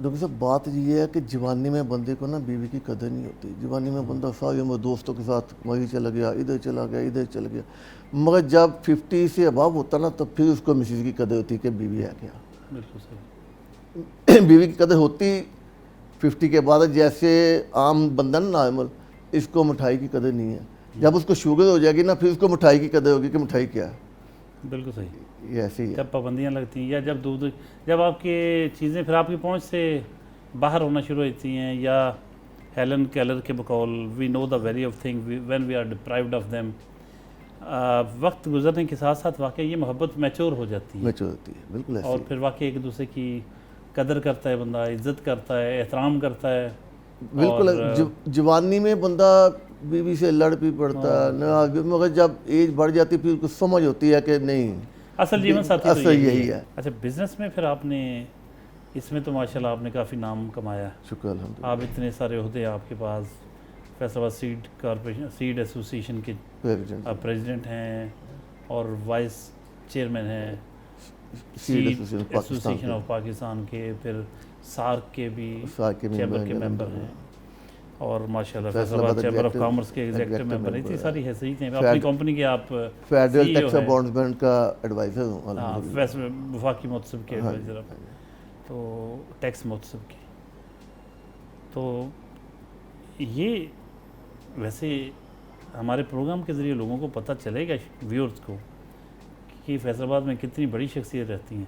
Doctor صاحب بات یہ ہے کہ جوانی میں بندے کو نا بیوی کی قدر نہیں ہوتی. جوانی میں بندہ ساری عمر دوستوں کے ساتھ وہیں چلا گیا, ادھر چلا گیا, ادھر چلا گیا, مگر جب 50 سے ابو ہوتا نا تب پھر اس کو مسز کی قدر ہوتی کہ بیوی ہے کیا. بالکل صحیح. بیوی کی قدر ہوتی 50 کے بعد. جیسے عام بندہ نا نارمل, اس کو مٹھائی کی قدر نہیں ہے. جب اس کو شوگر ہو جائے گی نا پھر اس کو مٹھائی کی قدر ہوگی کہ مٹھائی کیا ہے. بالکل صحیح. یہ ایسے ہی ہے. جب پابندیاں لگتی ہیں یا جب دودھ, جب آپ کی چیزیں پھر آپ کی پہنچ سے باہر ہونا شروع ہوتی ہیں, یا ہیلن کیلر کے بقول we know the value of thing when we are deprived of them. وقت گزرنے کے ساتھ ساتھ واقعی یہ محبت میچور ہو جاتی ہے, میچور ہوتی ہے. بالکل ایسے اور ہی. پھر واقعی ایک دوسرے کی قدر کرتا ہے بندہ, عزت کرتا ہے, احترام کرتا ہے. بالکل جوانی میں بندہ بیوی سے لڑ بھی پڑتا ہے, ناراض بھی, مگر جب ایج بڑھ جاتی پھر اس کو سمجھ ہوتی ہے کہ نہیں اصل جیون ساتھی تو اصل یہی ہے. اچھا, بزنس میں پھر آپ نے اس میں تو ماشاءاللہ آپ نے کافی نام کمایا. شکر الحمدللہ. آپ اتنے سارے عہدے آپ کے پاس, فیصل آباد سیڈ کارپوریشن سیڈ ایسوسیشن کے پریزیڈنٹ ہیں اور وائس چیئرمین ہیں سیڈ ایسوسیشن آف پاکستان کے, پھر سارک کے بھی چیمبر کے ممبر ہیں, اور ماشاءاللہ فیصل آباد چیمبر آف کامرس کے ایگزیکٹو ممبر ہیں. اتنی ساری حیثیتیں ہیں اپنی کمپنی کے. آپ فیڈرل ٹیکس امبونسمنٹ کا ایڈوائزر ہوں. ہاں, وفاقی محتسب کے ایڈوائزر, تو ٹیکس محتسب کی. تو یہ ویسے ہمارے پروگرام کے ذریعے لوگوں کو پتہ چلے گا, ویورز کو, کہ فیصل آباد میں کتنی بڑی شخصیت رہتی ہیں.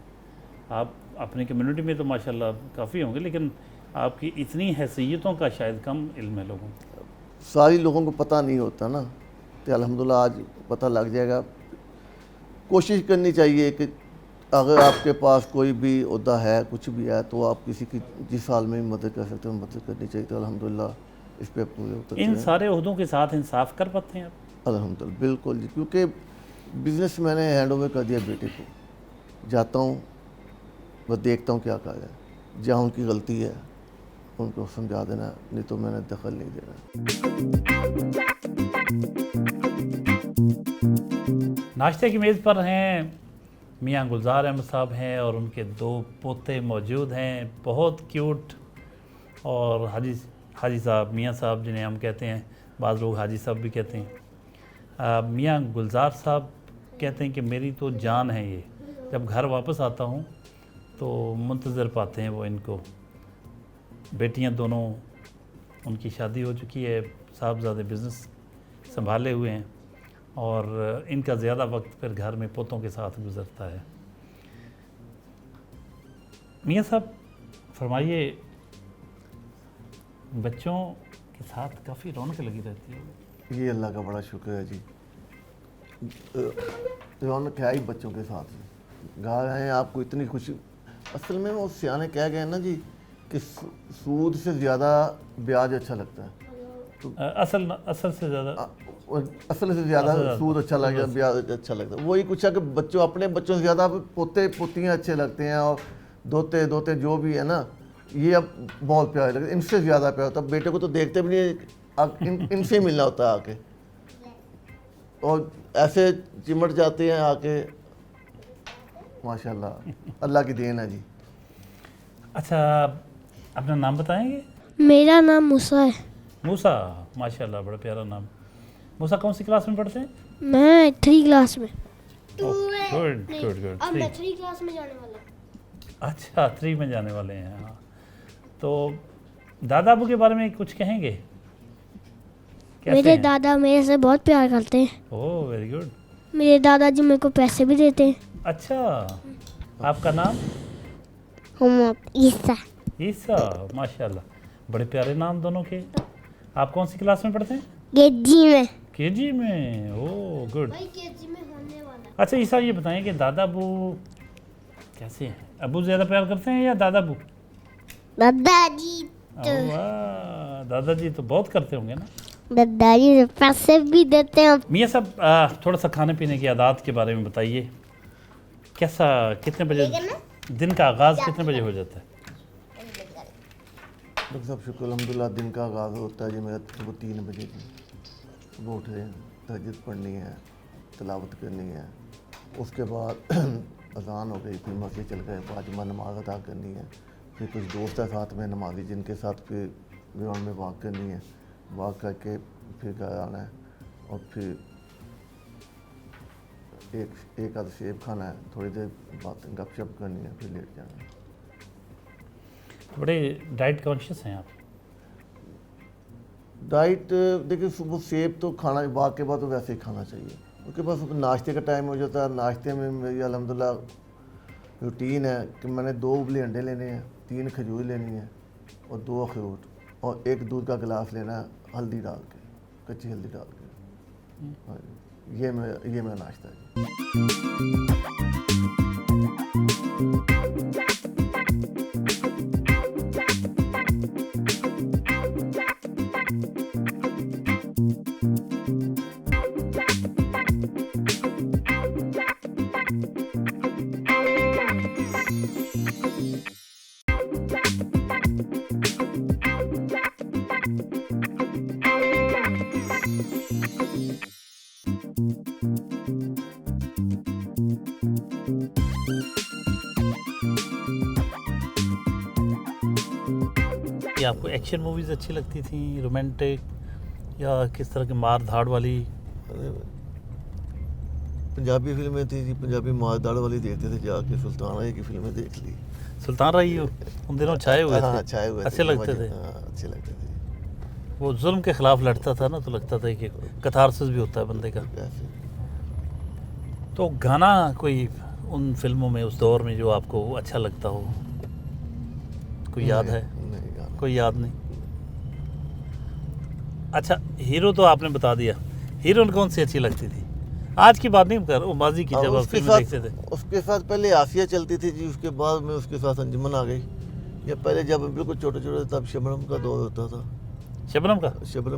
آپ اپنی کمیونٹی میں تو ماشاءاللہ کافی ہوں گے, لیکن آپ کی اتنی حیثیتوں کا شاید کم علم ہے لوگوں کو. ساری لوگوں کو پتہ نہیں ہوتا نا, تو الحمدللہ آج پتہ لگ جائے گا. کوشش کرنی چاہیے کہ اگر آپ کے پاس کوئی بھی عہدہ ہے, کچھ بھی ہے, تو آپ کسی کی جس حال میں بھی مدد کر سکتے ہیں مدد کرنی چاہیے. تو الحمدللہ اس پہ پورے اترتے ہیں. ان سارے عہدوں کے ساتھ انصاف کر پاتے ہیں آپ؟ الحمدللہ بالکل جی, کیونکہ بزنس میں نے ہینڈ اوور کر دیا بیٹے کو. جاتا ہوں بس دیکھتا ہوں کیا کہا جائے, جہاں ان کی غلطی ہے ان کو سمجھا دینا, نہیں تو میں نے دخل نہیں دینا. ناشتے کی میز پر ہیں میاں گلزار احمد صاحب ہیں, اور ان کے 2 پوتے موجود ہیں, بہت کیوٹ. اور حاجی صاحب, میاں صاحب جنہیں ہم کہتے ہیں, بعض لوگ حاجی صاحب بھی کہتے ہیں. میاں گلزار صاحب کہتے ہیں کہ میری تو جان ہے یہ. جب گھر واپس آتا ہوں تو منتظر پاتے ہیں وہ ان کو. بیٹیاں دونوں, ان کی شادی ہو چکی ہے, صاحبزادے بزنس سنبھالے ہوئے ہیں, اور ان کا زیادہ وقت پھر گھر میں پوتوں کے ساتھ گزرتا ہے. میاں صاحب فرمائیے, بچوں کے ساتھ کافی رونق لگی رہتی ہے. یہ اللہ کا بڑا شکر ہے جی, رونق ہے ہی بچوں کے ساتھ. گھر ہیں آپ کو اتنی خوشی. اصل میں وہ سیانے کہہ گئے نا جی کہ سود سے زیادہ بیاج اچھا لگتا ہے. اصل سے زیادہ سود اچھا لگتا ہے, بیاج اچھا لگتا ہے. وہی کچھ ہے کہ بچوں, اپنے بچوں سے زیادہ پوتے پوتیاں اچھے لگتے ہیں, اور دوتے جو بھی ہے نا, یہ اب بہت پیارے لگتے ہیں. ان سے زیادہ پیار ہوتا ہے. بیٹے کو تو دیکھتے بھی نہیں, ان سے ملنا ہوتا ہے آ کے, اور ایسے چمٹ جاتے ہیں آ کے. ماشاءاللہ اللہ کی دین ہے جی. اچھا, اپنا نام بتائیں گے؟ میرا نام موسیٰ ہے. موسیٰ, ماشاءاللہ بڑا پیارا نام. موسیٰ کون سی کلاس میں پڑھتے ہیں؟ میں 3 کلاس میں. گڈ. اب میں 3 کلاس میں جانے والا ہوں. اچھا, 3 میں جانے والے ہیں. ہاں, تو دادا ابو کے بارے میں کچھ کہیں گے؟ میرے دادا میرے سے بہت پیار کرتے ہیں. اوہ, ویری گڈ. میرے دادا جی میرے کو پیسے بھی دیتے ہیں. اچھا, آپ کا نام؟ عیسیٰ. عیسیٰ, ماشاءاللہ بڑے پیارے نام دونوں کے. آپ کون سی کلاس میں پڑھتے ہیں؟ KG میں. KG میں. اوہ گڈ. KG میں ہونے والا. اچھا عیسیٰ, یہ بتائیں کہ دادا ابو کیسے ہیں؟ ابو زیادہ پیار کرتے ہیں یا دادا ابو؟ دادا جی. دادا جی تو بہت کرتے ہوں گے نا. دادا جی پیسے بھی دیتے ہیں. میاں صاحب, تھوڑا سا کھانے پینے کی عادات کے بارے میں بتائیے. کیسا, کتنے بجے دن کا آغاز کتنے بجے ہو جاتا ہے؟ ڈاکٹر صاحب شکر الحمدللہ, دن کا آغاز ہوتا ہے جی میرا صبح 3 بجے کی. صبح اٹھے, تہجد پڑھنی ہے, تلاوت کرنی ہے, اس کے بعد اذان ہو گئی, پھر مسجد چل گئے, 5 نماز ادا کرنی ہے, پھر کچھ دوست ہیں ساتھ میں نمازی جن کے ساتھ پھر گراؤنڈ میں واک کرنی ہے, واک کر کے پھر گھر آنا ہے اور پھر ایک آدھ سیب کھانا ہے, تھوڑی دیر بات گپ شپ کرنی ہے, پھر لیٹ جانا ہے. بڑے ڈائٹ کانشیس ہیں آپ. ڈائٹ دیکھیں صبح سیب تو کھانا واک کے بعد تو ویسے ہی کھانا چاہیے, اس کے بعد ناشتے کا ٹائم ہو جاتا ہے. ناشتے میں میری الحمدللہ روٹین ہے کہ میں نے 2 ابلے انڈے لینے ہیں, 3 کھجور لینی ہے اور 2 اخروٹ اور 1 دودھ کا گلاس لینا ہے ہلدی ڈال کے, کچی ہلدی ڈال کے. یہ میرا ناشتہ ہے. آپ کو ایکشن موویز اچھی لگتی تھیں, رومانٹک یا کس طرح کی مار دھاڑ والی؟ پنجابی فلمیں تھیں جی, پنجابی مار داڑ والی دیکھتے تھے جا کے. سلطان رائی کی فلمیں دیکھ لی. سلطان رائی ان دنوں چھائے ہوئے ہاں تھے, چھائے ہوئے اچھے لگتے تھے. ہاں اچھے لگتے تھے. وہ ظلم کے خلاف لڑتا تھا نا, تو لگتا تھا کہ کتھارسس بھی ہوتا ہے بندے کا. تو گانا کوئی ان فلموں میں اس دور میں جو آپ کو اچھا لگتا ہو, کوئی یاد ہے؟ کوئی یاد نہیں. اچھا, ہیرو تو آپ نے بتا دیا. ہیروئن کون سی اچھی لگتی تھی؟ آج کی بات نہیں کر, وہ ماضی کی جب آپ فلمیں دیکھتے تھے. اس کے ساتھ پہلے آسیہ چلتی تھی جی, اس کے بعد میں اس کے ساتھ انجمن آ گئی. یا پہلے جب بالکل چھوٹے چھوٹے تب شبنم کا دور ہوتا تھا. شبنم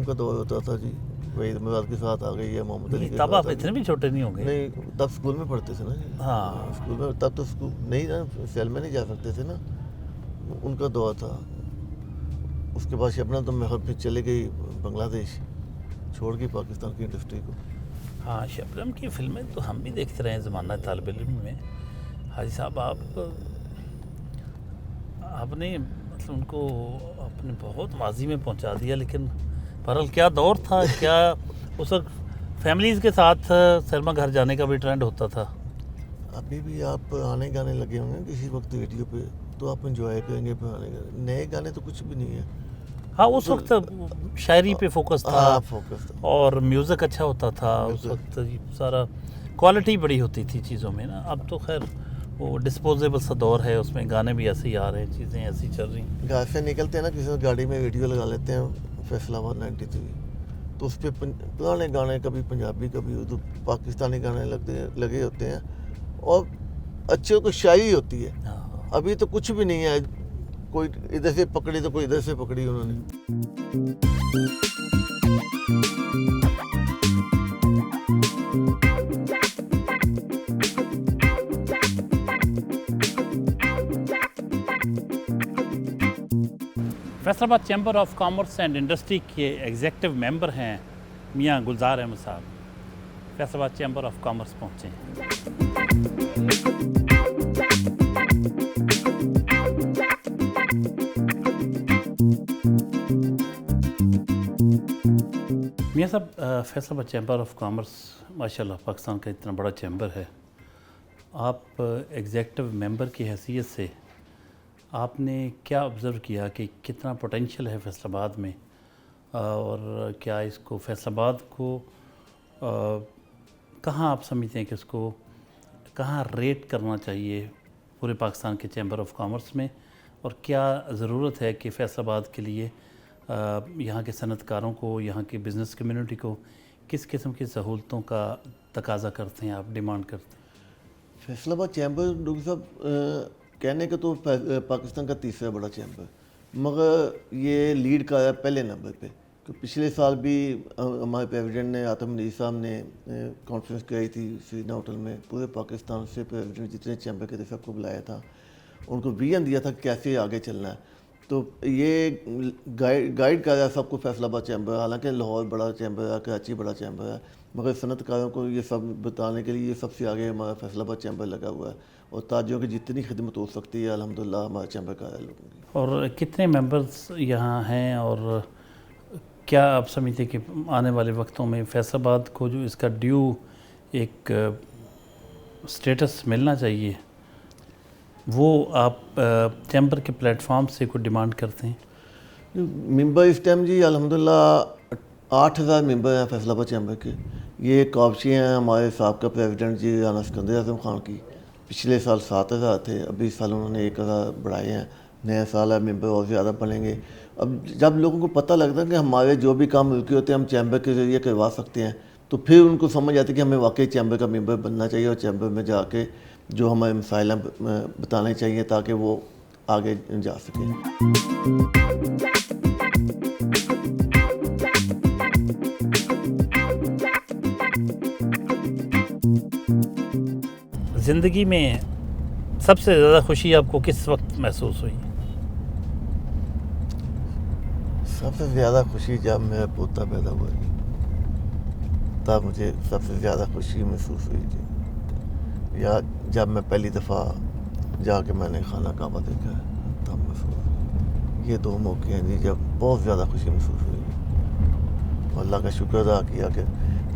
کا دور ہوتا تھا جی. وحید مراد کے ساتھ آ گئی ہے, محمد علی. تب آپ اتنے بھی چھوٹے نہیں ہوں گے. نہیں, تب اسکول میں پڑھتے تھے نا جی. ہاں اسکول میں, تب تو اسکول نہیں نا, سیل میں نہیں جا سکتے تھے نا. ان کا دور تھا. اس کے بعد شبنم تو میں پھر چلے گئی بنگلہ دیش, چھوڑ گئی پاکستان کی انڈسٹری کو. ہاں, شبنم کی فلمیں تو ہم بھی دیکھتے رہے ہیں زمانہ طالب علم میں. حاجی صاحب, آپ نے مطلب ان کو اپنے بہت ماضی میں پہنچا دیا. لیکن بہرحال کیا دور تھا, کیا اس وقت فیملیز کے ساتھ سینما گھر جانے کا بھی ٹرینڈ ہوتا تھا. ابھی بھی آپ آنے گانے لگے ہوں گے کسی وقت ریڈیو پہ, تو آپ انجوائے کریں گے پرانے گانے. نئے گانے تو کچھ بھی نہیں ہے. ہاں, اس وقت شاعری پہ فوکس تھا اور میوزک اچھا ہوتا تھا. اس وقت سارا کوالٹی بڑی ہوتی تھی چیزوں میں نا. اب تو خیر وہ ڈسپوزیبل سا دور ہے, اس میں گانے بھی ایسے ہی آ رہے ہیں, چیزیں ایسی چل رہی ہیں. گھر سے نکلتے ہیں نا, کسی گاڑی میں ویڈیو لگا لیتے ہیں فیصل آباد 93, تو اس پہ پرانے گانے, کبھی پنجابی کبھی اردو پاکستانی گانے لگے ہوتے ہیں, اور اچھے کوئی شاعری ہوتی ہے. ابھی تو کچھ بھی نہیں ہے, کوئی ادھر سے پکڑی تو کوئی ادھر سے پکڑی انہوں نے. فیصل آباد chamber of commerce and industry کے ایگزیکٹو ممبر ہیں میاں گلزار احمد صاحب. فیصل آباد چیمبر آف کامرس پہنچے ہیں. میاں صاحب, فیصل آباد چیمبر آف کامرس ماشاء اللہ پاکستان کا اتنا بڑا چیمبر ہے. آپ ایگزیکٹو ممبر کی حیثیت سے آپ نے کیا آبزرو کیا کہ کتنا پوٹینشیل ہے فیصل آباد میں, اور کیا اس کو فیصل آباد کو کہاں آپ سمجھتے ہیں کہ اس کو کہاں ریٹ کرنا چاہیے پورے پاکستان کے چیمبر آف کامرس میں, اور کیا ضرورت ہے کہ فیصل آباد کے لیے یہاں کے صنعت کاروں کو, یہاں کی بزنس کمیونٹی کو کس قسم کی سہولتوں کا تقاضا کرتے ہیں, آپ ڈیمانڈ کرتے ہیں؟ فیصل آباد چیمبر ڈاکٹر صاحب کہنے کا تو پاکستان کا تیسرا بڑا چیمبر, مگر یہ لیڈ کا ہے پہلے نمبر پہ. کہ پچھلے سال بھی ہمارے پریزیڈنٹ نے, آتم ندیر صاحب نے کانفرنس کرائی تھی سرینا ہوٹل میں. پورے پاکستان سے پریزیڈنٹ جتنے چیمبر کے تھے سب کو بلایا تھا, ان کو ویژن دیا تھا کہ کیسے آگے چلنا ہے. تو یہ گائیڈ کر رہا ہے سب کو فیصل آباد چیمبر، حالانکہ لاہور بڑا چیمبر ہے، کراچی بڑا چیمبر ہے، مگر صنعت کاروں کو یہ سب بتانے کے لیے یہ سب سے آگے ہمارا فیصل آباد چیمبر لگا ہوا ہے، اور تاجروں کی جتنی خدمت ہو سکتی ہے الحمدللہ ہمارا چیمبر کر رہا ہے لوگوں کی۔ اور کتنے ممبرز یہاں ہیں، اور کیا آپ سمجھتے کہ آنے والے وقتوں میں فیصل آباد کو جو اس کا ڈیو ایک سٹیٹس ملنا چاہیے وہ آپ چیمبر کے پلیٹ فارم سے کوئی ڈیمانڈ کرتے ہیں؟ ممبر اس ٹائم جی الحمدللہ 8,000 ممبر ہیں فیصل آباد چیمبر کے۔ یہ کاپشی ہیں ہمارے سابقہ پریزیڈنٹ جی رانا سکندر اعظم خان کی، پچھلے سال 7,000 تھے، ابھی اس سال انہوں نے 1,000 بڑھائے ہیں، نیا سال ہے ممبر اور زیادہ بڑھیں گے۔ اب جب لوگوں کو پتہ لگتا ہے کہ ہمارے جو بھی کام ملکی ہوتے ہیں ہم چیمبر کے ذریعے کروا سکتے ہیں، تو پھر ان کو سمجھ آتی ہے کہ ہمیں واقعی چیمبر کا ممبر بننا چاہیے، اور چیمبر میں جا کے جو ہمارے مسائل ہیں بتانے چاہیے تاکہ وہ آگے جا سکیں۔ زندگی میں سب سے زیادہ خوشی آپ کو کس وقت محسوس ہوئی؟ سب سے زیادہ خوشی جب میرا پوتا پیدا ہوا جی، تب مجھے سب سے زیادہ خوشی محسوس ہوئی جی، یا جب میں پہلی دفعہ جا کے میں نے خانہ کعبہ دیکھا ہے تب محسوس ہوئی۔ یہ دو موقع ہیں جی جب بہت زیادہ خوشی محسوس ہوئی جی، اور اللہ کا شکر ادا کیا کہ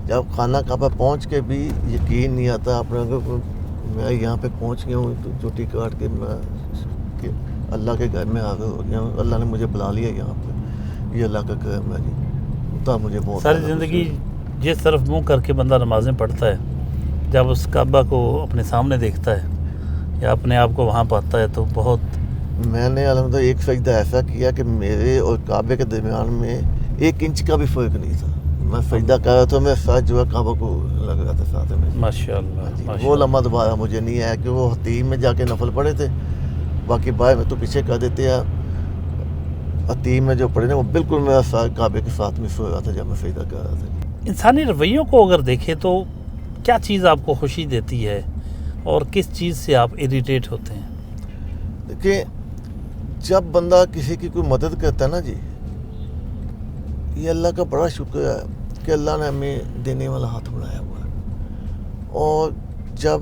جب خانہ کعبہ پہنچ کے بھی یقین نہیں آتا اپنے کو میں یہاں پہ پہنچ گیا ہوں، تو چوٹی کاٹ کے میں کہ اللہ کے گھر میں حاضر ہو گیا ہوں، اللہ نے مجھے بلا لیا یہاں پہ، یہ اللہ کا کرم ہے جی، تب مجھے بہت ساری زیادہ خوشی زندگی ہوئی۔ جس طرف منہ کر کے بندہ نمازیں پڑھتا ہے، جب اس کعبہ کو اپنے سامنے دیکھتا ہے یا اپنے آپ کو وہاں پاتا ہے تو بہت میں نے الحمدللہ ایک سجدہ ایسا کیا کہ میرے اور کعبے کے درمیان میں 1 انچ کا بھی فرق نہیں تھا، میں سجدہ کر رہا تھا، میں ساتھ جو ہے کعبہ کو لگ رہا تھا ساتھ میں۔ ماشاء اللہ، وہ لمحہ دوبارہ مجھے نہیں آیا کہ وہ حتیم میں جا کے نفل پڑھے تھے، باقی باہر میں تو پیچھے کر دیتے ہیں، حتیم میں جو پڑھے تھے وہ بالکل میرا ساتھ کعبے کے ساتھ میں سو رہا تھا جب میں سجدہ کر رہا تھا۔ انسانی رویوں کو اگر دیکھیں تو کیا چیز آپ کو خوشی دیتی ہے اور کس چیز سے آپ اریٹیٹ ہوتے ہیں؟ دیکھیں جب بندہ کسی کی کوئی مدد کرتا ہے نا جی، یہ اللہ کا بڑا شکر ہے کہ اللہ نے ہمیں دینے والا ہاتھ بڑھایا ہوا ہے، اور جب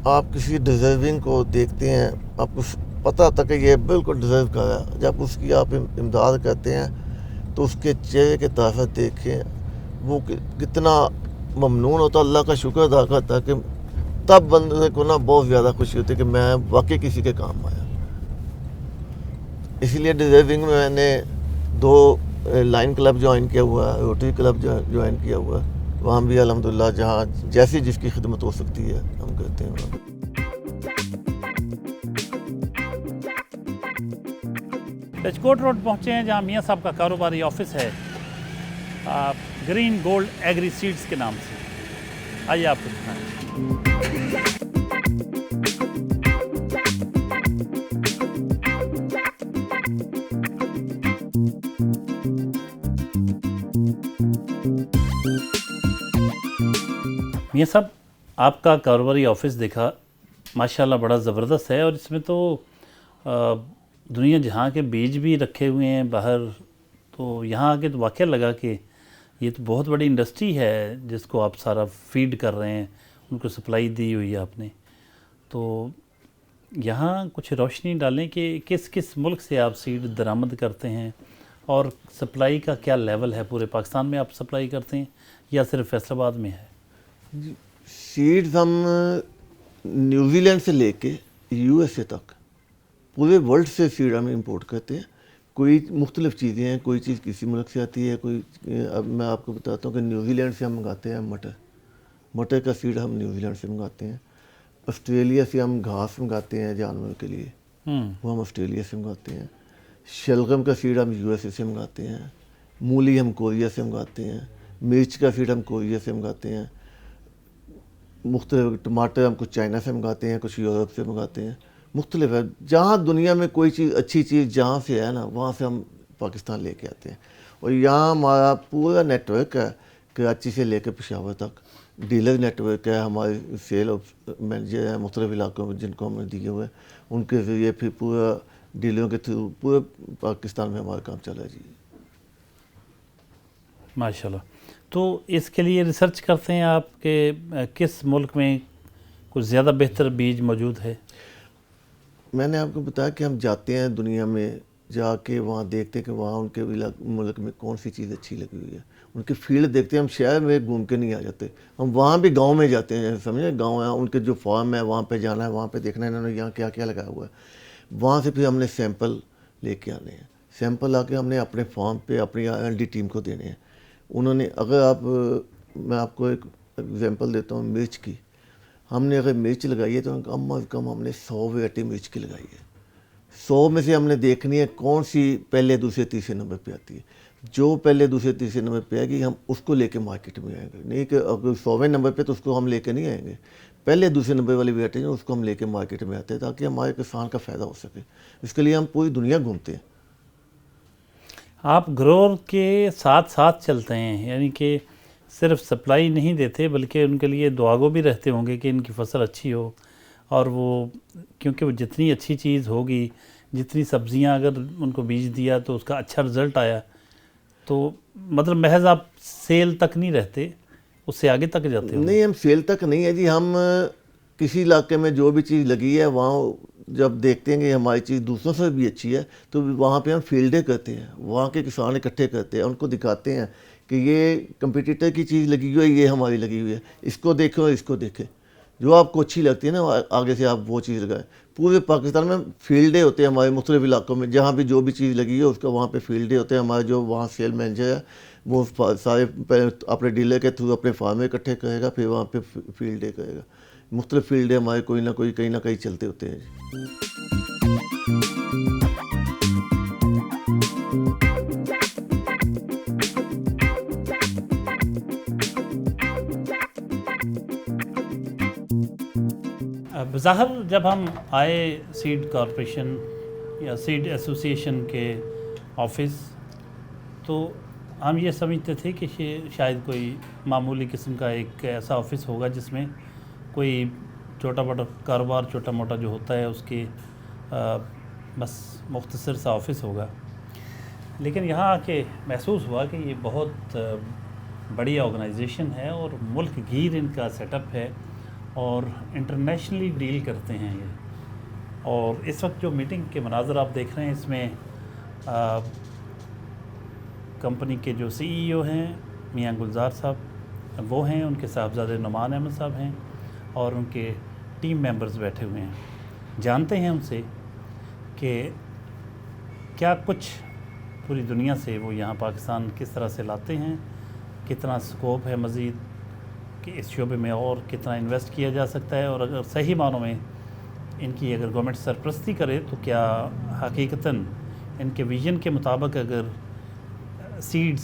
آپ کسی ڈیزرونگ کو دیکھتے ہیں آپ کو پتہ ہوتا کہ یہ بالکل ڈیزرو کر رہا ہے، جب اس کی آپ امداد کرتے ہیں تو اس کے چہرے کے طرف دیکھیں وہ کتنا ممنون ہوتا، اللہ کا شکر ادا کرتا ہے، کہ تب بندے کو نا بہت زیادہ خوشی ہوتی ہے کہ میں واقعی کسی کے کام آیا۔ اسی لیے ڈیزرونگ میں میں نے 2 لائن کلب جوائن کیا ہوا ہے، روٹری کلب جوائن کیا ہوا ہے، وہاں بھی الحمدللہ جہاں جیسی جس کی خدمت ہو سکتی ہے ہم کرتے ہیں وہاں۔ رجکوٹ روڈ پہنچے ہیں جہاں میاں صاحب کا کاروباری آفس ہے، گرین گولڈ ایگری سیڈز کے نام سے، آئیے آپ کو دکھائیں۔ میاں صاحب آپ کا کاروباری آفس دیکھا ماشاءاللہ بڑا زبردست ہے، اور اس میں تو دنیا جہاں کے بیج بھی رکھے ہوئے ہیں باہر، تو یہاں آ کے تو واقعہ لگا کہ یہ تو بہت بڑی انڈسٹری ہے جس کو آپ سارا فیڈ کر رہے ہیں، ان کو سپلائی دی ہوئی ہے آپ نے، تو یہاں کچھ روشنی ڈالیں کہ کس کس ملک سے آپ سیڈ درآمد کرتے ہیں، اور سپلائی کا کیا لیول ہے؟ پورے پاکستان میں آپ سپلائی کرتے ہیں یا صرف فیصل آباد میں ہے؟ سیڈز ہم نیوزی لینڈ سے لے کے یو ایس اے تک پورے ورلڈ سے سیڈ ہم امپورٹ کرتے ہیں، کوئی مختلف چیزیں ہیں، کوئی چیز کسی ملک سے آتی ہے، کوئی اب میں آپ کو بتاتا ہوں کہ نیوزی لینڈ سے ہم منگاتے ہیں مٹر کا سیڈ ہم نیوزی لینڈ سے منگاتے ہیں، آسٹریلیا سے ہم گھاس منگاتے ہیں جانوروں کے لیے، وہ ہم آسٹریلیا سے منگاتے ہیں، شلغم کا سیڈ ہم یو ایس اے سے منگاتے ہیں، مولی ہم کوریا سے منگاتے ہیں، مرچ کا سیڈ ہم کوریا سے منگاتے ہیں، مختلف ٹماٹر ہم کچھ چائنا سے منگاتے ہیں، کچھ یورپ سے منگاتے ہیں، مختلف ہے، جہاں دنیا میں کوئی چیز اچھی چیز جہاں سے ہے نا وہاں سے ہم پاکستان لے کے آتے ہیں، اور یہاں ہمارا پورا نیٹ ورک ہے، کراچی سے لے کے پشاور تک ڈیلر نیٹ ورک ہے، ہمارے سیل مینیجر ہیں مختلف علاقوں میں جن کو ہم نے دیے ہوئے ہیں، ان کے ذریعے پھر پورا ڈیلروں کے تھرو پورے پاکستان میں ہمارا کام چلا ہے جی. ماشاءاللہ. تو اس کے لیے ریسرچ کرتے ہیں آپ کہ کس ملک میں کچھ زیادہ بہتر بیج موجود ہے؟ میں نے آپ کو بتایا کہ ہم جاتے ہیں دنیا میں، جا کے وہاں دیکھتے ہیں کہ وہاں ان کے ملک میں کون سی چیز اچھی لگی ہوئی ہے، ان کی فیلڈ دیکھتے ہیں. ہم شہر میں گھوم کے نہیں آ جاتے، ہم وہاں بھی گاؤں میں جاتے ہیں. سمجھے، گاؤں ہیں ان کے جو فارم ہے وہاں پہ جانا ہے، وہاں پہ دیکھنا ہے انہوں نے یہاں کیا کیا لگایا ہوا ہے. وہاں سے پھر ہم نے سیمپل لے کے آنے ہیں. سیمپل آ کے ہم نے اپنے فارم پہ اپنی R&D ٹیم کو دینے ہیں. انہوں نے اگر میں آپ کو ایک ایگزامپل دیتا ہوں مرچ کی. ہم نے اگر مرچ لگائی ہے تو کم از کم ہم نے 100 ویرائٹی مرچ کی لگائی ہے. 100 میں سے ہم نے دیکھنی ہے کون سی پہلے دوسرے تیسرے نمبر پہ آتی ہے. جو پہلے دوسرے تیسرے نمبر پہ آئے گی ہم اس کو لے کے مارکیٹ میں آئیں گے. نہیں کہ اگر 100ویں نمبر پہ تو اس کو ہم لے کے نہیں آئیں گے. پہلے دوسرے نمبر والی ویرائٹی اس کو ہم لے کے مارکیٹ میں آتے ہیں تاکہ ہمارے کسان کا فائدہ ہو سکے. اس کے لیے ہم پوری دنیا گھومتے ہیں. آپ گروور کے ساتھ ساتھ چلتے ہیں، یعنی کہ صرف سپلائی نہیں دیتے بلکہ ان کے لیے دعاگو بھی رہتے ہوں گے کہ ان کی فصل اچھی ہو. اور وہ کیونکہ وہ جتنی اچھی چیز ہوگی، جتنی سبزیاں اگر ان کو بیج دیا تو اس کا اچھا رزلٹ آیا، تو مطلب محض آپ سیل تک نہیں رہتے، اس سے آگے تک جاتے ہوں. نہیں، ہم سیل تک نہیں ہے جی. ہم کسی علاقے میں جو بھی چیز لگی ہے وہاں جب دیکھتے ہیں کہ ہماری چیز دوسروں سے بھی اچھی ہے تو وہاں پہ ہم فیلڈیں کرتے ہیں، وہاں کے کسان اکٹھے کرتے ہیں، ان کو دکھاتے ہیں کہ یہ کمپیٹیٹر کی چیز لگی ہوئی ہے، یہ ہماری لگی ہوئی ہے، اس کو دیکھو اس کو دیکھیں، جو آپ کو اچھی لگتی ہے نا آگے سے آپ وہ چیز لگائیں. پورے پاکستان میں فیلڈیں ہوتے ہیں ہمارے مختلف علاقوں میں، جہاں بھی جو بھی چیز لگی ہے اس کا وہاں پہ فیلڈیں ہوتے ہیں. ہمارے جو وہاں سیل مینیجر ہے وہ سارے اپنے ڈیلر کے تھرو اپنے فارم میں اکٹھے کرے گا، پھر وہاں پہ فیلڈیں کرے گا. مختلف فیلڈیں ہمارے کوئی نہ کوئی کہیں نہ کہیں چلتے ہوتے ہیں. بظاہر جب ہم آئے سیڈ کارپوریشن یا سیڈ ایسوسیشن کے آفس تو ہم یہ سمجھتے تھے کہ شاید کوئی معمولی قسم کا ایک ایسا آفس ہوگا جس میں کوئی چھوٹا موٹا کاروبار چھوٹا موٹا جو ہوتا ہے اس کے بس مختصر سا آفس ہوگا. لیکن یہاں آ کے محسوس ہوا کہ یہ بہت بڑی آرگنائزیشن ہے اور ملک گیر ان کا سیٹ اپ ہے اور انٹرنیشنلی ڈیل کرتے ہیں یہ. اور اس وقت جو میٹنگ کے مناظر آپ دیکھ رہے ہیں اس میں کمپنی کے جو CEO ہیں میاں گلزار صاحب وہ ہیں، ان کے صاحبزادے نعمان احمد صاحب ہیں اور ان کے ٹیم ممبرز بیٹھے ہوئے ہیں. جانتے ہیں ان سے کہ کیا کچھ پوری دنیا سے وہ یہاں پاکستان کس طرح سے لاتے ہیں، کتنا سکوپ ہے مزید کہ اس شعبے میں اور کتنا انویسٹ کیا جا سکتا ہے، اور اگر صحیح معنوں میں ان کی اگر گورنمنٹ سرپرستی کرے تو کیا حقیقتاً ان کے ویژن کے مطابق اگر سیڈز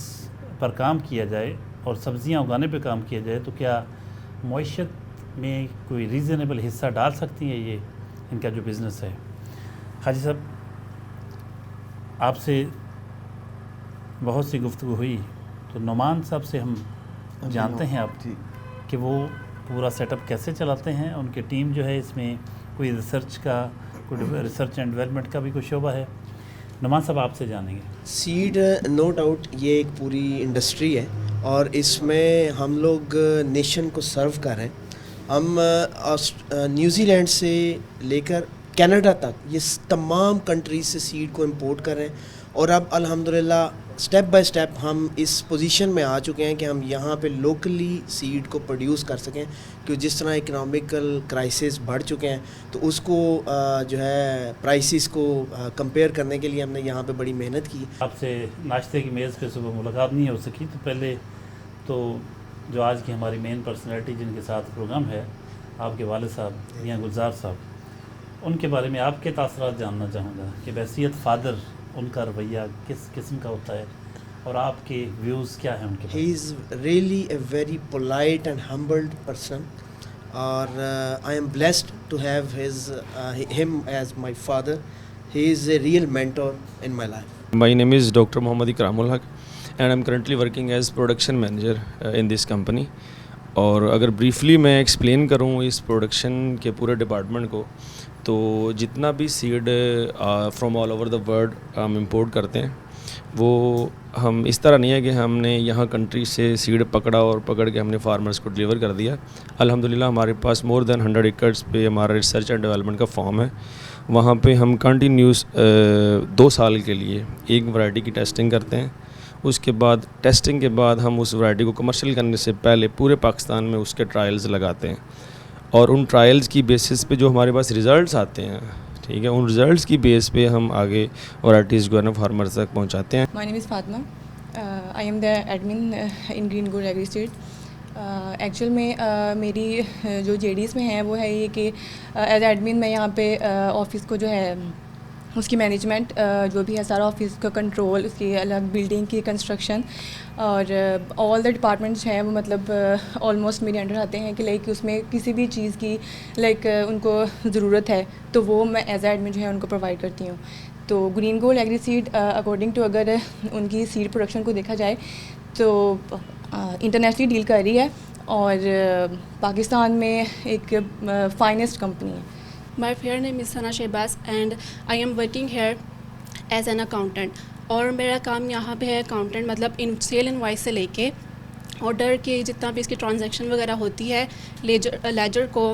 پر کام کیا جائے اور سبزیاں اگانے پہ کام کیا جائے تو کیا معیشت میں کوئی ریزنیبل حصہ ڈال سکتی ہیں یہ ان کا جو بزنس ہے. حاجی صاحب، آپ سے بہت سی گفتگو ہوئی تو نعمان صاحب سے ہم جانتے ہیں آپ کہ وہ پورا سیٹ اپ کیسے چلاتے ہیں. ان کی ٹیم جو ہے اس میں کوئی ریسرچ کا، کوئی ریسرچ اینڈ ڈیولپمنٹ کا بھی کوئی شعبہ ہے. نعمان صاحب آپ سے جانیں گے. سیڈ نو ڈاؤٹ یہ ایک پوری انڈسٹری ہے اور اس میں ہم لوگ نیشن کو سرو کر رہے ہیں. ہم نیوزی لینڈ سے لے کر کینیڈا تک یہ تمام کنٹریز سے سیڈ کو امپورٹ کر رہے ہیں اور اب الحمدللہ سٹیپ بائی سٹیپ ہم اس پوزیشن میں آ چکے ہیں کہ ہم یہاں پہ لوکلی سیڈ کو پروڈیوس کر سکیں. کہ جس طرح اکنامیکل کرائسس بڑھ چکے ہیں تو اس کو جو ہے پرائسز کو کمپیئر کرنے کے لیے ہم نے یہاں پہ بڑی محنت کی. آپ سے ناشتے کی میز پہ صبح ملاقات نہیں ہو سکی تو پہلے تو جو آج کی ہماری مین پرسنالٹی جن کے ساتھ پروگرام ہے آپ کے والد صاحب میاں گلزار صاحب، ان کے بارے میں آپ کے تاثرات جاننا چاہوں گا کہ بحیثیت فادر ان کا رویہ کس قسم کا ہوتا ہے اور آپ کے ویوز کیا ہیں ان کے بارے میں. He is really a very polite and humbled person اور I am blessed to have him as my father. He is a real mentor in my life. My name is Dr. Mohammad Ikram ul Haq and I'm currently working as production manager in this company. اور اگر briefly میں explain کروں اس production کے پورے department کو تو جتنا بھی seed from all over the world ہم امپورٹ کرتے ہیں وہ ہم اس طرح نہیں ہے کہ ہم نے یہاں کنٹری سے سیڈ پکڑا اور پکڑ کے ہم نے فارمرز کو ڈلیور کر دیا. الحمدللہ ہمارے پاس مور دین 100 ایکڑس پہ ہمارا ریسرچ اینڈ ڈیولپمنٹ کا فارم ہے. وہاں پہ ہم کنٹینیوس 2 سال کے لیے ایک ورائٹی کی ٹیسٹنگ کرتے ہیں. اس کے بعد ٹیسٹنگ کے بعد ہم اس ورائٹی کو کمرشل کرنے سے پہلے پورے پاکستان میں اس کے ٹرائلز لگاتے ہیں, اور ان ٹرائلز کی بیسس پہ جو ہمارے پاس ریزلٹس آتے ہیں, ٹھیک ہے, ان ریزلٹس کی بیس پہ ہم آگے ورائٹیز جو ہے نا فارمر تک پہنچاتے ہیں. My name is Fatma. I am the admin in Green Gold Agri Seed. Actual میں میری جو جے ڈی ایس میں ہے وہ ہے یہ کہ ایز ایڈمن میں یہاں پہ آفس کو جو ہے اس کی مینجمنٹ جو بھی ہے سارا آفس کا کنٹرول, اس کی الگ بلڈنگ کی کنسٹرکشن اور آل دا ڈپارٹمنٹس ہیں وہ مطلب آلموسٹ میرے انڈر آتے ہیں کہ لائک اس میں کسی بھی چیز کی لائک ان کو ضرورت ہے تو وہ میں ایز ایڈمن جو ہے ان کو پرووائڈ کرتی ہوں. تو green gold agri seed according to اگر ان کی سیڈ پروڈکشن کو دیکھا جائے تو انٹرنیشنلی ڈیل کر رہی ہے اور پاکستان میں ایک فائنسٹ کمپنی ہے. My fair name is Sana Shehbaz and I am working here as an accountant. اور میرا کام یہاں پہ ہے اکاؤنٹنٹ, مطلب سیل انوائس سے لے کے آرڈر کے جتنا بھی اس کی ٹرانزیکشن وغیرہ ہوتی ہے, لیجر کو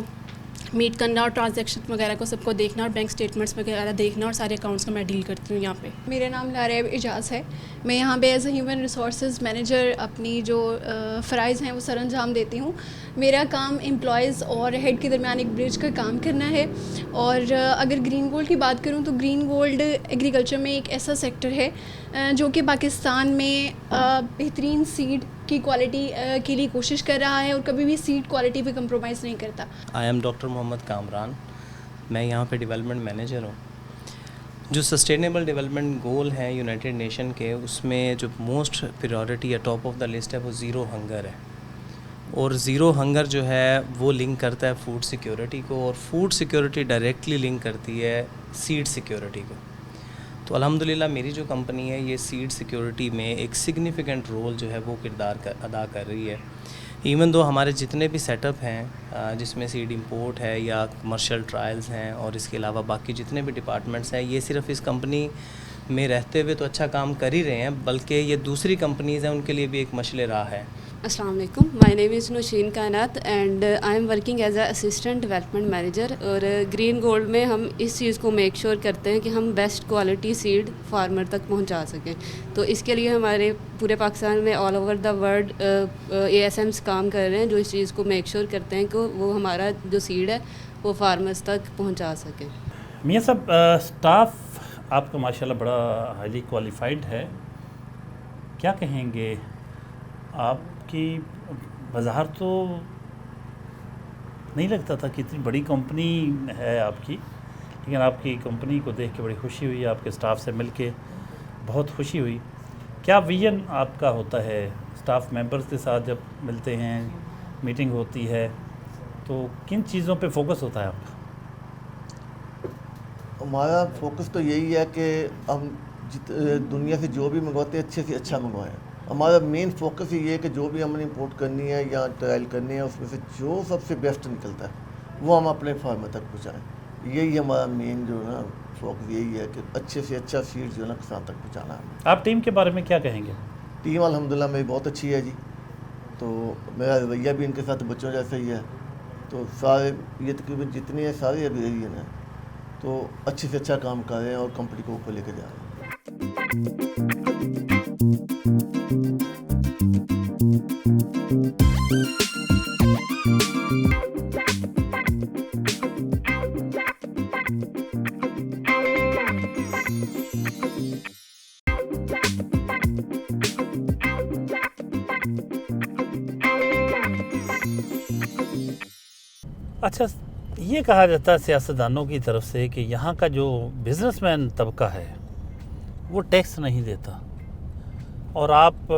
میٹ کرنا اور ٹرانزیکشن وغیرہ کو سب کو دیکھنا اور بینک اسٹیٹمنٹس وغیرہ دیکھنا اور سارے اکاؤنٹس کو میں ڈیل کرتی ہوں یہاں پہ. میرا نام لاریب اعجاز ہے. میں یہاں پہ as a human resources manager اپنی جو فرائض ہیں وہ سر انجام دیتی ہوں. میرا کام امپلائیز اور ہیڈ کے درمیان ایک برج کا کام کرنا ہے. اور اگر گرین گولڈ کی بات کروں تو گرین گولڈ ایگریکلچر میں ایک ایسا سیکٹر ہے جو کہ پاکستان میں بہترین سیڈ کی کوالٹی کے لیے کوشش کر رہا ہے اور کبھی بھی سیڈ کوالٹی پہ کمپرومائز نہیں کرتا. آئی ایم ڈاکٹر محمد کامران. میں یہاں پہ ڈیولپمنٹ مینیجر ہوں. جو سسٹینیبل ڈیولپمنٹ گول ہیں یونائٹڈ نیشن کے, اس میں جو موسٹ پریورٹی یا ٹاپ آف دا لسٹ ہے وہ زیرو ہنگر ہے. اور زیرو ہنگر جو ہے وہ لنک کرتا ہے فوڈ سیکیورٹی کو, اور فوڈ سیکیورٹی ڈائریکٹلی لنک کرتی ہے سیڈ سیکیورٹی کو. تو الحمدللہ میری جو کمپنی ہے یہ سیڈ سیکیورٹی میں ایک سگنیفیکنٹ رول جو ہے وہ کردار ادا کر رہی ہے. ایون دو ہمارے جتنے بھی سیٹ اپ ہیں جس میں سیڈ امپورٹ ہے یا کمرشل ٹرائلز ہیں اور اس کے علاوہ باقی جتنے بھی ڈپارٹمنٹس ہیں, یہ صرف اس کمپنی میں رہتے ہوئے تو اچھا کام کر ہی رہے ہیں بلکہ یہ دوسری کمپنیز ہیں ان کے لیے بھی ایک مشعل راہ ہے. السلام علیکم. مائی نیم از نوشین کائنات and I am working as a assistant development manager. اور گرین گولڈ میں ہم اس چیز کو میک شیور کرتے ہیں کہ ہم بیسٹ کوالٹی سیڈ فارمر تک پہنچا سکیں. تو اس کے لیے ہمارے پورے پاکستان میں all over the world A S Ms کام کر رہے ہیں جو اس چیز کو میک شیور کرتے ہیں کہ وہ ہمارا جو سیڈ ہے وہ فارمرز تک پہنچا سکیں. میاں صاحب, اسٹاف آپ کا ماشاءاللہ بڑا ہائیلی کوالیفائڈ ہے, کیا کہیں گے آپ کی بظاہر تو نہیں لگتا تھا کہ اتنی بڑی کمپنی ہے آپ کی, لیکن آپ کی کمپنی کو دیکھ کے بڑی خوشی ہوئی, آپ کے اسٹاف سے مل کے بہت خوشی ہوئی. کیا ویژن آپ کا ہوتا ہے اسٹاف ممبرز کے ساتھ جب ملتے ہیں, میٹنگ ہوتی ہے, تو کن چیزوں پہ فوکس ہوتا ہے آپ کا؟ ہمارا فوکس تو یہی ہے کہ ہم دنیا سے جو بھی منگواتے ہیں اچھے سے اچھا منگوائیں. ہمارا مین فوکس ہی یہ ہے کہ جو بھی ہم نے امپورٹ کرنی ہے یا ٹرائل کرنی ہے اس میں سے جو سب سے بیسٹ نکلتا ہے وہ ہم اپنے فارمر تک پہنچائیں. یہی ہمارا مین جو ہے نا فوکس یہی ہے کہ اچھے سے اچھا سیڈ جو ہے نا کسان تک پہنچانا ہے. آپ ٹیم کے بارے میں کیا کہیں گے؟ ٹیم الحمدللہ میری بہت اچھی ہے جی. تو میرا رویہ بھی ان کے ساتھ بچوں جیسا ہی ہے. تو سارے یہ تقریباً جتنے ہیں سارے ابھی یہی ہیں, تو اچھے سے اچھا کام کر رہے ہیں اور کمپنی کو اوپر لے کے جا رہے ہیں. اچھا, یہ کہا جاتا ہے سیاستدانوں کی طرف سے کہ یہاں کا جو بزنس مین طبقہ ہے وہ ٹیکس نہیں دیتا, اور آپ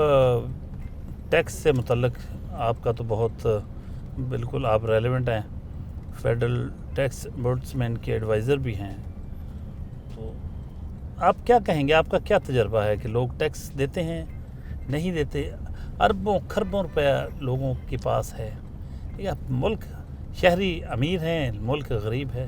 ٹیکس سے متعلق آپ کا تو بہت بالکل آپ ریلیونٹ ہیں, فیڈرل ٹیکس بورڈسمین کے ایڈوائزر بھی ہیں. تو آپ کیا کہیں گے, آپ کا کیا تجربہ ہے کہ لوگ ٹیکس دیتے ہیں نہیں دیتے؟ اربوں کھربوں روپیہ لوگوں کے پاس ہے, یا ملک شہری امیر ہیں, ملک غریب ہے؟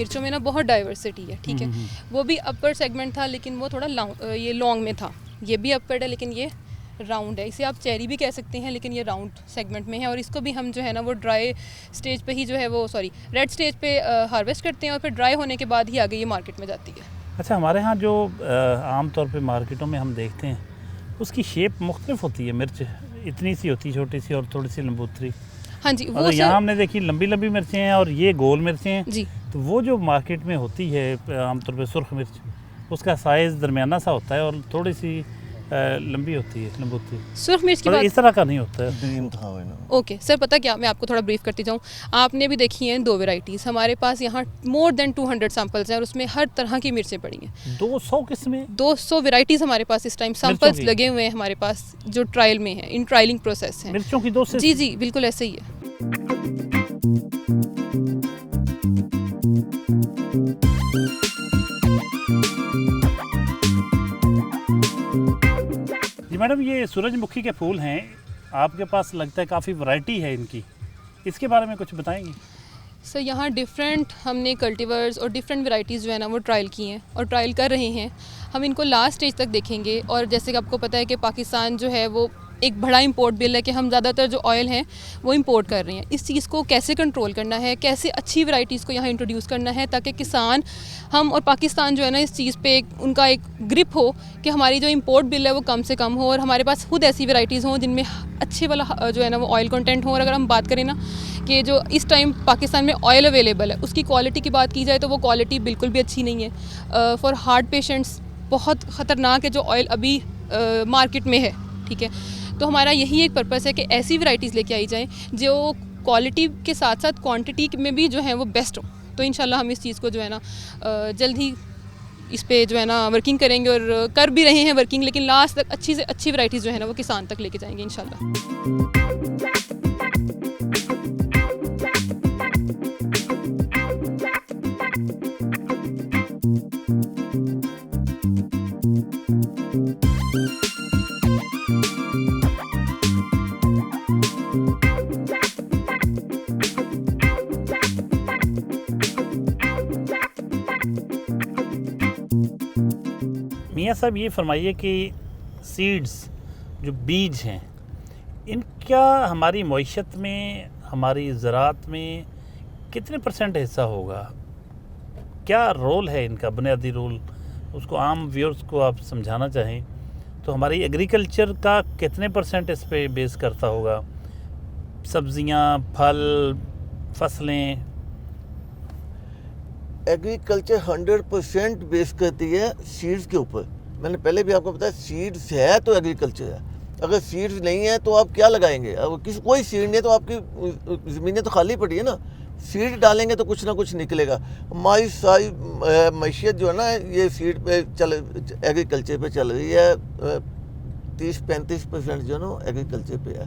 مرچوں میں نا بہت ڈائیورسٹی ہے, ٹھیک ہے. وہ بھی اپر سیگمنٹ تھا لیکن وہ تھوڑا یہ لانگ میں تھا. یہ بھی اپر ہے لیکن یہ راؤنڈ ہے. اسے آپ چیری بھی کہہ سکتے ہیں لیکن یہ راؤنڈ سیگمنٹ میں ہے. اور اس کو بھی ہم جو ہے نا وہ ڈرائی اسٹیج پہ ہی جو ہے وہ ریڈ اسٹیج پہ ہارویسٹ کرتے ہیں اور پھر ڈرائی ہونے کے بعد ہی آگے یہ مارکیٹ میں جاتی ہے. اچھا, ہمارے ہاں جو عام طور پہ مارکیٹوں میں ہم دیکھتے ہیں اس کی شیپ مختلف ہوتی ہے. مرچ اتنی سی ہوتی ہے, چھوٹی سی, اور تھوڑی سی لمبوتری. ہاں جی, وہ یہاں ہم نے دیکھی لمبی لمبی مرچیں ہیں اور یہ گول مرچیں ہیں جی. تو وہ جو مارکیٹ میں ہوتی ہے عام طور پہ سرخ مرچ, اس کا سائز درمیانہ سا ہوتا ہے اور تھوڑی سی لمبی ہوتی ہے لمبوتری. سرخ مرچ کی بات اس طرح کا نہیں ہوتا ہے. اوکے سر, پتہ کیا, میں آپ کو تھوڑا بریف کرتی جاؤں. آپ نے بھی دیکھی ہیں 2 ویرائٹیز. ہمارے پاس یہاں مور دین 200 سیمپلز ہیں اور اس میں ہر طرح کی مرچیں پڑی ہیں. 200 قسمیں, 200 ویرائٹیز ہمارے پاس اس ٹائم سیمپلز لگے ہوئے ہیں ہمارے پاس جو ٹرائل میں ہیں, ان ٹرائلنگ پروسیس ہیں مرچوں کی 200. جی جی بالکل ایسے ہی ہے. جی میڈم, یہ سورج مکھی کے پھول ہیں, آپ کے پاس لگتا ہے کافی ورائٹی ہے ان کی, اس کے بارے میں کچھ بتائیں گے؟ سر یہاں ڈفرینٹ ہم نے کلٹیورز اور ڈفرینٹ ورائٹیز جو ہے نا وہ ٹرائل کی ہیں اور ٹرائل کر رہے ہیں. ہم ان کو لاسٹ اسٹیج تک دیکھیں گے. اور جیسے کہ آپ کو پتہ ہے کہ پاکستان جو ہے وہ ایک بڑا امپورٹ بل ہے کہ ہم زیادہ تر جو آئل ہیں وہ امپورٹ کر رہے ہیں. اس چیز کو کیسے کنٹرول کرنا ہے, کیسے اچھی ورائٹیز کو یہاں انٹروڈیوس کرنا ہے تاکہ کسان ہم اور پاکستان جو ہے نا اس چیز پہ ان کا ایک گرپ ہو کہ ہماری جو امپورٹ بل ہے وہ کم سے کم ہو اور ہمارے پاس خود ایسی ورائٹیز ہوں جن میں اچھے والا جو ہے نا وہ آئل کنٹینٹ ہو. اور اگر ہم بات کریں نا کہ جو اس ٹائم پاکستان میں آئل اویلیبل ہے اس کی کوالٹی کی بات کی جائے تو وہ کوالٹی بالکل بھی اچھی نہیں ہے. فار ہارٹ پیشنٹس بہت خطرناک ہے جو آئل ابھی مارکیٹ میں ہے, ٹھیک ہے. تو ہمارا یہی ایک پرپس ہے کہ ایسی ورائٹیز لے کے آئی جائیں جو کوالٹی کے ساتھ ساتھ کوانٹٹی میں بھی جو ہیں وہ بیسٹ ہوں. تو انشاءاللہ ہم اس چیز کو جو ہے نا جلد ہی اس پہ جو ہے نا ورکنگ کریں گے اور کر بھی رہے ہیں ورکنگ, لیکن لاسٹ تک اچھی سے اچھی ورائٹیز جو ہے نا وہ کسان تک لے کے جائیں گے انشاءاللہ. میاں صاحب یہ فرمائیے کہ سیڈز جو بیج ہیں ان کا ہماری معیشت میں, ہماری زراعت میں کتنے % حصہ ہوگا؟ کیا رول ہے ان کا, بنیادی رول, اس کو عام ویورز کو آپ سمجھانا چاہیں تو ہماری ایگریکلچر کا کتنے % اس پہ بیس کرتا ہوگا؟ سبزیاں, پھل, فصلیں. ایگریکلچر 100% بیس کرتی ہے سیڈز کے اوپر. میں نے پہلے بھی آپ کو بتایا سیڈز ہے تو ایگریکلچر ہے. اگر سیڈز نہیں ہے تو آپ کیا لگائیں گے؟ اگر کوئی سیڈ نہیں ہے تو آپ کی زمینیں تو خالی پڑی ہے نا. سیڈ ڈالیں گے تو کچھ نہ کچھ نکلے گا. ہماری ساری معیشت جو ہے نا یہ سیڈ پہ ایگریکلچر پہ چل رہی ہے. 30-35% جو ہے نا ایگریکلچر پہ ہے.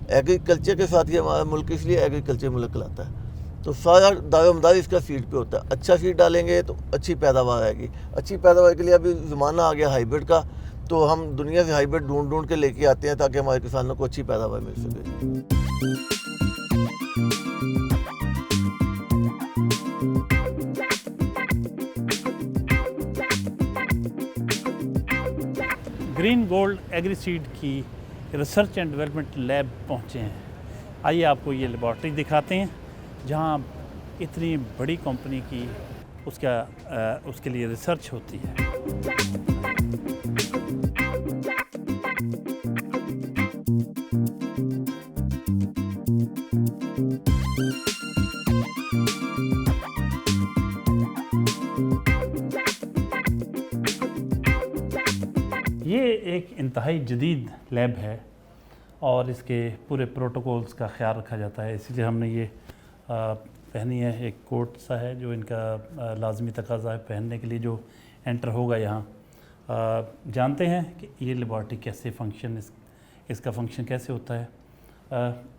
ایگریکلچر کے ساتھ ہی ہمارا ملک اس لیے ایگریکلچر ملک کہلاتا ہے. تو سارا دار و مدار اس کا سیڈ پہ ہوتا ہے. اچھا سیڈ ڈالیں گے تو اچھی پیداوار آئے گی. اچھی پیداوار کے لیے ابھی زمانہ آ گیا ہائیبرڈ کا, تو ہم دنیا سے ہائیبرڈ ڈھونڈ کے لے کے آتے ہیں تاکہ ہمارے کسانوں کو اچھی پیداوار مل سکے. گرین گولڈ ایگری سیڈ کی ریسرچ اینڈ ڈیولپمنٹ لیب پہنچے ہیں. آئیے آپ کو یہ لیبارٹری دکھاتے ہیں جہاں اتنی بڑی کمپنی کی اس کے لیے ریسرچ ہوتی ہے. یہ ایک انتہائی جدید لیب ہے اور اس کے پورے پروٹوکولز کا خیال رکھا جاتا ہے. اسی لیے ہم نے یہ پہنی ہے. ایک کوٹ سا ہے جو ان کا لازمی تقاضا ہے پہننے کے لیے جو انٹر ہوگا یہاں. جانتے ہیں کہ یہ لیبارٹری کیسے اس کا فنکشن کیسے ہوتا ہے,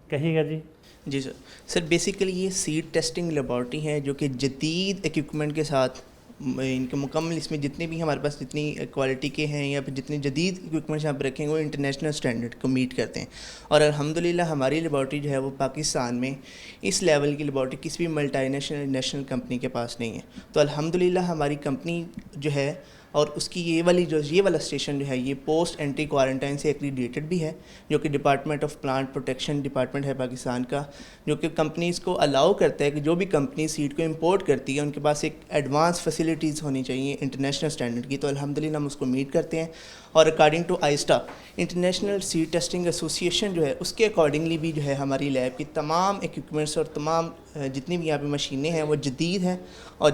کہیے گا جی. جی سر بیسیکلی یہ سیڈ ٹیسٹنگ لیبارٹری ہے جو کہ جدید ایکوپمنٹ کے ساتھ ان کے مکمل اس میں جتنے بھی ہمارے پاس جتنی کوالٹی کے ہیں یا پھر جتنے جدید اکوپمنٹس یہاں پہ رکھیں گے وہ انٹرنیشنل اسٹینڈرڈ کو میٹ کرتے ہیں. اور الحمدللہ ہماری لیبارٹری جو ہے وہ پاکستان میں اس لیول کی لیبارٹری کسی بھی ملٹی نیشنل کمپنی کے پاس نہیں ہے. تو الحمدللہ ہماری کمپنی جو ہے اور اس کی یہ والا اسٹیشن جو ہے یہ پوسٹ اینٹی کوارنٹائن سے ایکریڈیٹڈ بھی ہے, جو کہ department of plant protection department ہے پاکستان کا, جو کہ کمپنیز کو الاؤ کرتا ہے کہ جو بھی کمپنی سیڈ کو امپورٹ کرتی ہے ان کے پاس ایک ایڈوانس فیسلٹیز ہونی چاہیے انٹرنیشنل اسٹینڈرڈ کی. تو الحمدللہ ہم اس کو میٹ کرتے ہیں. اور according to ISTA international seed testing association جو ہے اس کے اکارڈنگلی بھی جو ہے ہماری لیب کی تمام ایکوپمنٹس اور تمام جتنی بھی یہاں پہ مشینیں ہیں وہ جدید ہیں اور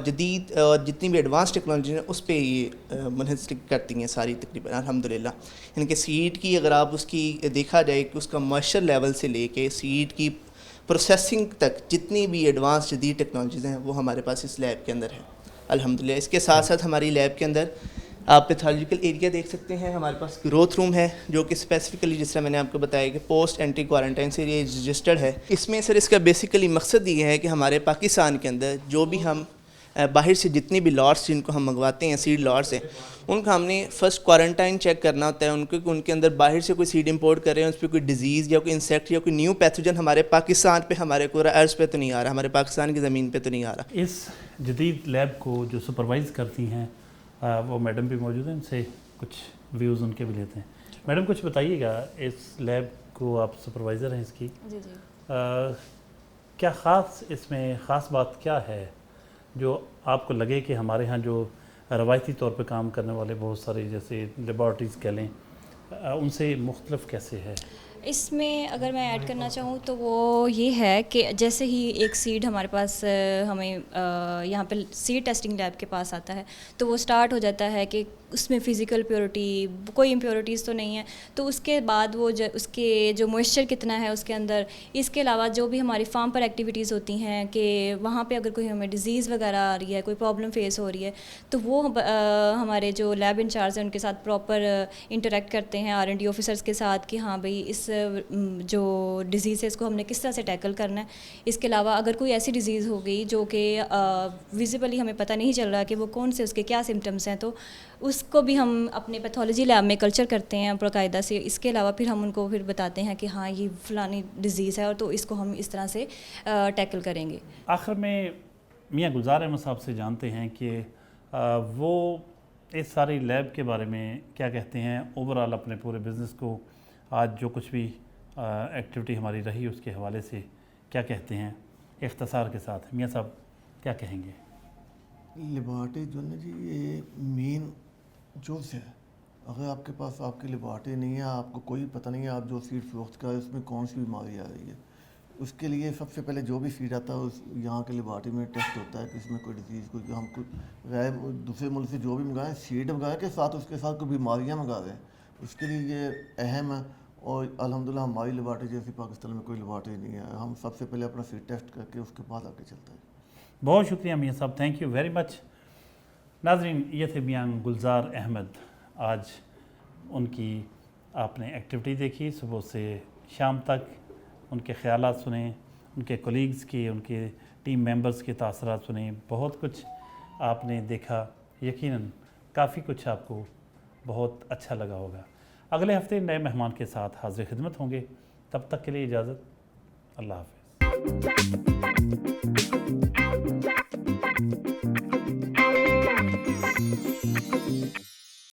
جتنی بھی ایڈوانس ٹیکنالوجی ہیں اس پہ یہ منحصر کرتی ہیں ساری تقریباً الحمدللہ. ان کے سیڈ کی اگر آپ اس کی دیکھا جائے کہ اس کا موئسچر لیول سے لے کے سیڈ کی پروسیسنگ تک جتنی بھی ایڈوانس جدید ٹیکنالوجیز ہیں وہ ہمارے پاس اس لیب کے اندر ہے الحمدللہ. اس کے ساتھ ساتھ ہماری لیب کے اندر آپ پیتھولوجیکل ایریا دیکھ سکتے ہیں. ہمارے پاس گروتھ روم ہے جو کہ اسپیسیفکلی جس طرح میں نے آپ کو بتایا کہ پوسٹ اینٹی کوارنٹائن سے یہ رجسٹرڈ ہے. اس میں سر اس کا بیسیکلی مقصد یہ ہے کہ ہمارے پاکستان کے اندر جو بھی ہم باہر سے جتنی بھی لاٹس جن کو ہم منگواتے ہیں سیڈ لاٹس ہیں ان کا ہم نے فرسٹ کوارنٹائن چیک کرنا ہوتا ہے ان کے اندر باہر سے کوئی سیڈ امپورٹ کر رہے ہیں اس پہ کوئی ڈیزیز یا کوئی انسیکٹ یا کوئی نیو پیتھوجن ہمارے پاکستان پہ ہمارے پورا ارض پہ تو نہیں آ رہا, ہمارے پاکستان کی زمین پہ تو نہیں آ رہا. اس جدید لیب کو جو سپروائز کرتی ہیں وہ میڈم بھی موجود ہیں, ان سے کچھ ویوز ان کے بھی لیتے ہیں. میڈم کچھ بتائیے گا, اس لیب کو آپ سپروائزر ہیں اس کی, جی کیا خاص اس میں خاص بات کیا ہے جو آپ کو لگے کہ ہمارے ہاں جو روایتی طور پہ کام کرنے والے بہت سارے جیسے لیبارٹریز کہہ لیں ان سے مختلف کیسے ہے؟ اس میں اگر میں ایڈ کرنا چاہوں تو وہ یہ ہے کہ جیسے ہی ایک سیڈ ہمارے پاس ہمیں یہاں پہ سیڈ ٹیسٹنگ لیب کے پاس آتا ہے تو وہ سٹارٹ ہو جاتا ہے کہ اس میں فزیکل پیورٹی کوئی امپیورٹیز تو نہیں ہے, تو اس کے بعد وہ اس کے جو موئسچر کتنا ہے اس کے اندر, اس کے علاوہ جو بھی ہماری فارم پر ایکٹیویٹیز ہوتی ہیں کہ وہاں پہ اگر کوئی ہمیں ڈیزیز وغیرہ آ رہی ہے, کوئی پرابلم فیس ہو رہی ہے تو وہ ہمارے جو لیب انچارج ہیں ان کے ساتھ پراپر انٹریکٹ کرتے ہیں R&D آفیسرس کے ساتھ کہ ہاں بھائی اس جو ڈیزیز ہے اس کو ہم نے کس طرح سے ٹیکل کرنا ہے. اس کے علاوہ اگر کوئی ایسی ڈیزیز ہو گئی جو کہ ویزیبلی ہمیں پتہ نہیں چل رہا کہ وہ کون سے اس کے کیا سمٹمس ہیں تو اس کو بھی ہم اپنے پیتھولوجی لیب میں کلچر کرتے ہیں باقاعدہ سے. اس کے علاوہ پھر ہم ان کو پھر بتاتے ہیں کہ ہاں یہ فلانی ڈیزیز ہے اور تو اس کو ہم اس طرح سے ٹیکل کریں گے. آخر میں میاں گلزار احمد صاحب سے جانتے ہیں کہ وہ اس ساری لیب کے بارے میں کیا کہتے ہیں, اوور آل اپنے پورے بزنس کو آج جو کچھ بھی ایکٹیویٹی ہماری رہی اس کے حوالے سے کیا کہتے ہیں اختصار کے ساتھ. میاں صاحب کیا کہیں گے؟ لیبارٹری جو ہے جی یہ مین جز ہے. اگر آپ کے پاس آپ کی لیبارٹری نہیں ہے, آپ کو کوئی پتہ نہیں ہے آپ جو فیڈ فروخت کر رہے ہیں اس میں کون سی بیماری آ رہی ہے, اس کے لیے سب سے پہلے جو بھی فیڈ آتا ہے اس یہاں کے لیبارٹری میں ٹیسٹ ہوتا ہے کہ اس میں کوئی ڈیزیز کوئی ہم کوئی غیر دوسرے ملک سے جو بھی منگائیں سیڈ منگائیں کے ساتھ اس کے ساتھ کوئی بیماریاں منگا رہے ہیں, اس کے لیے یہ اہم ہے. اور الحمدللہ ہماری لیبارٹری جیسی پاکستان میں کوئی لیبارٹری نہیں ہے. ہم سب سے پہلے اپنا فیڈ ٹیسٹ کر کے اس کے بعد آگے چلتا ہے. بہت شکریہ میاں صاحب, تھینک یو ویری مچ. ناظرین یہ تھے میاں گلزار احمد. آج ان کی آپ نے ایکٹیویٹی دیکھی صبح سے شام تک, ان کے خیالات سنیں, ان کے کولیگز کی, ان کے ٹیم ممبرز کے تاثرات سنیں, بہت کچھ آپ نے دیکھا. یقیناً کافی کچھ آپ کو بہت اچھا لگا ہوگا. اگلے ہفتے نئے مہمان کے ساتھ حاضر خدمت ہوں گے. تب تک کے لیے اجازت. اللہ حافظ.